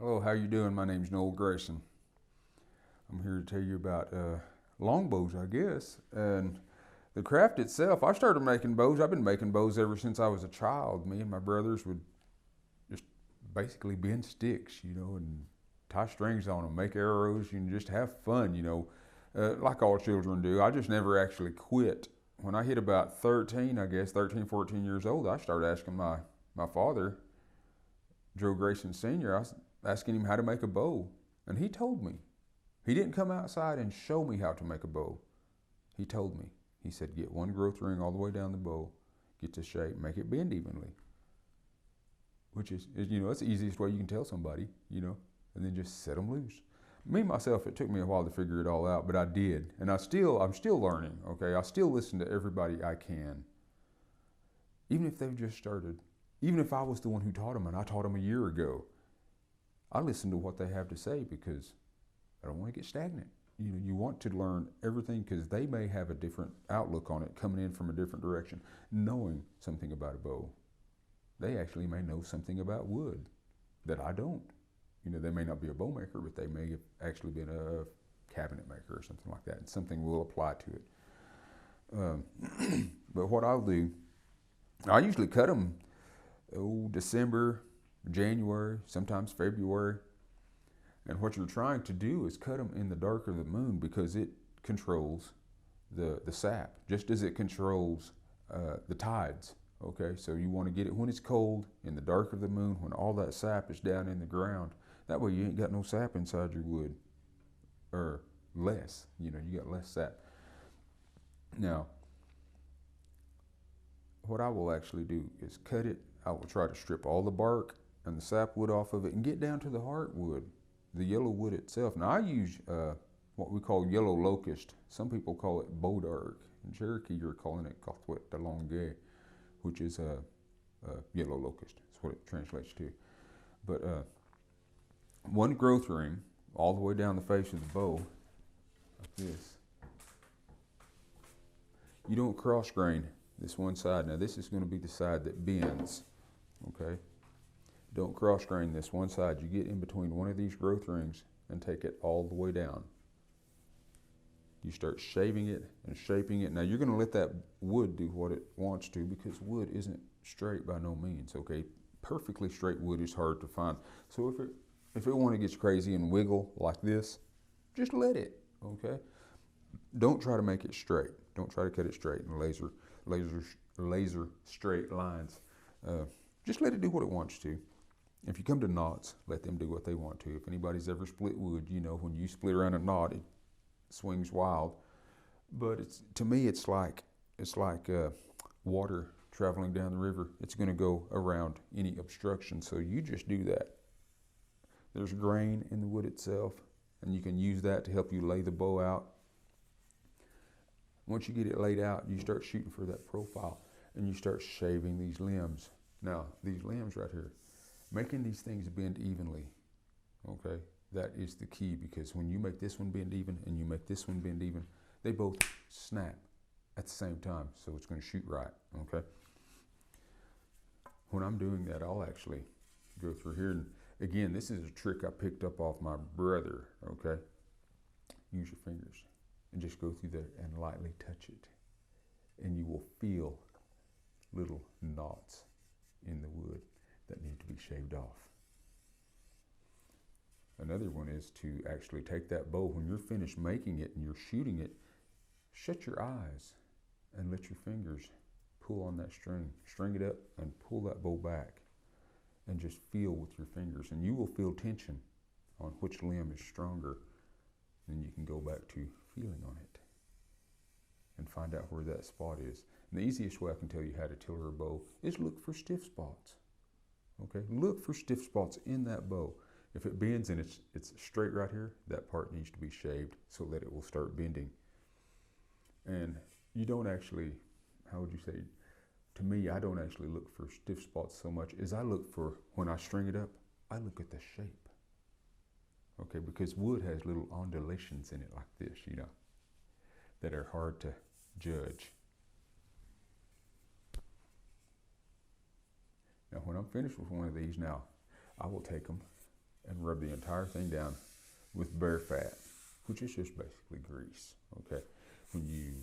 Hello, how you doing? My name's Noel Grayson. I'm here to tell you about longbows, I guess. And the craft itself, I started making bows. I've been making bows ever since I was a child. Me and my brothers would just basically bend sticks, and tie strings on them, make arrows, and just have fun, like all children do. I just never actually quit. When I hit about 13, I guess, 13, 14 years old, I started asking my father, Joe Grayson Sr., I was asking him how to make a bow. And he told me. He didn't come outside and show me how to make a bow. He told me. He said, get one growth ring all the way down the bow, get the shape, make it bend evenly. Which is that's the easiest way you can tell somebody, and then just set them loose. Me, myself, it took me a while to figure it all out, but I did. And I'm still learning, okay? I still listen to everybody I can. Even if they've just started. Even if I was the one who taught them and I taught them a year ago. I listen to what they have to say because I don't want to get stagnant. You want to learn everything because they may have a different outlook on it coming in from a different direction, knowing something about a bow. They actually may know something about wood that I don't. They may not be a bow maker, but they may have actually been a cabinet maker or something like that, and something will apply to it. But what I'll do, I usually cut them December, January, sometimes February. And what you're trying to do is cut them in the dark of the moon because it controls the sap, just as it controls the tides. Okay, so you want to get it when it's cold, in the dark of the moon, when all that sap is down in the ground. That way you ain't got no sap inside your wood, or less. You got less sap. Now, what I will actually do is cut it. I will try to strip all the bark and the sapwood off of it and get down to the heartwood, the yellow wood itself. Now I use what we call yellow locust. Some people call it bodark. In Cherokee, you're calling it Cothwet de Longueuil, which is a yellow locust. That's what it translates to. But one growth ring all the way down the face of the bow, like this. You don't cross grain this one side. Now this is going to be the side that bends. Okay. Don't cross grain this one side. You get in between one of these growth rings and take it all the way down. You start shaving it and shaping it. Now you're going to let that wood do what it wants to because wood isn't straight by no means, okay? Perfectly straight wood is hard to find. So if it want to get crazy and wiggle like this, just let it, okay? Don't try to make it straight. Don't try to cut it straight in laser straight lines. Just let it do what it wants to. If you come to knots, let them do what they want to. If anybody's ever split wood, when you split around a knot, it swings wild. But to me, it's like water traveling down the river. It's going to go around any obstruction. So you just do that. There's grain in the wood itself, and you can use that to help you lay the bow out. Once you get it laid out, you start shooting for that profile, and you start shaving these limbs. Now, these limbs right here, making these things bend evenly, okay? That is the key because when you make this one bend even and you make this one bend even, they both snap at the same time, so it's going to shoot right, okay? When I'm doing that, I'll actually go through here. And again, this is a trick I picked up off my brother, okay? Use your fingers and just go through there and lightly touch it. And you will feel little knots in the wood that need to be shaved off. Another one is to actually take that bow, when you're finished making it and you're shooting it, shut your eyes and let your fingers pull on that string. String it up and pull that bow back and just feel with your fingers. And you will feel tension on which limb is stronger. Then you can go back to feeling on it and find out where that spot is. And the easiest way I can tell you how to tiller a bow is look for stiff spots. Okay, look for stiff spots in that bow. If it bends and it's straight right here, that part needs to be shaved so that it will start bending. And you don't actually, how would you say, to me, I don't actually look for stiff spots so much as I look for, when I string it up, I look at the shape. Okay, because wood has little undulations in it like this, that are hard to judge. Now, when I'm finished with one of these now, I will take them and rub the entire thing down with bear fat, which is just basically grease. Okay, when you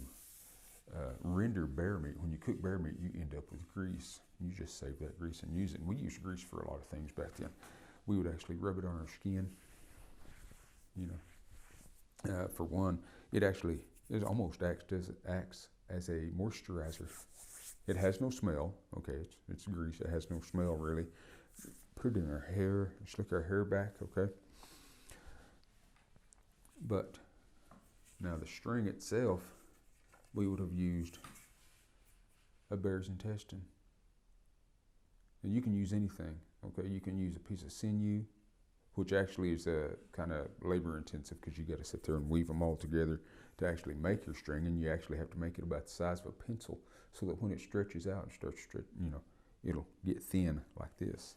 render bear meat, when you cook bear meat, you end up with grease. You just save that grease and use it. And we used grease for a lot of things back then. We would actually rub it on our skin. You know, for one, it almost acts as a moisturizer. It has no smell. Okay, it's grease. It has no smell really. Put it in our hair, slick our hair back. Okay, but now the string itself, we would have used a bear's intestine. And you can use anything. Okay, you can use a piece of sinew, which actually is kind of labor intensive because you got to sit there and weave them all together to actually make your string, and you actually have to make it about the size of a pencil so that when it stretches out and starts it'll get thin like this.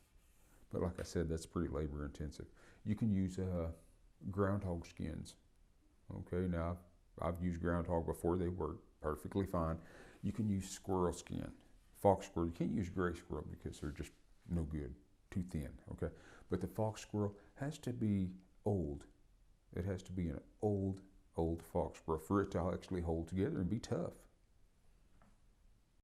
But like I said, that's pretty labor intensive. You can use groundhog skins. Okay, now I've used groundhog before. They work perfectly fine. You can use squirrel skin, fox squirrel. You can't use gray squirrel because they're just no good, too thin. Okay, but the fox squirrel has to be old. It has to be an old fox squirrel for it to actually hold together and be tough.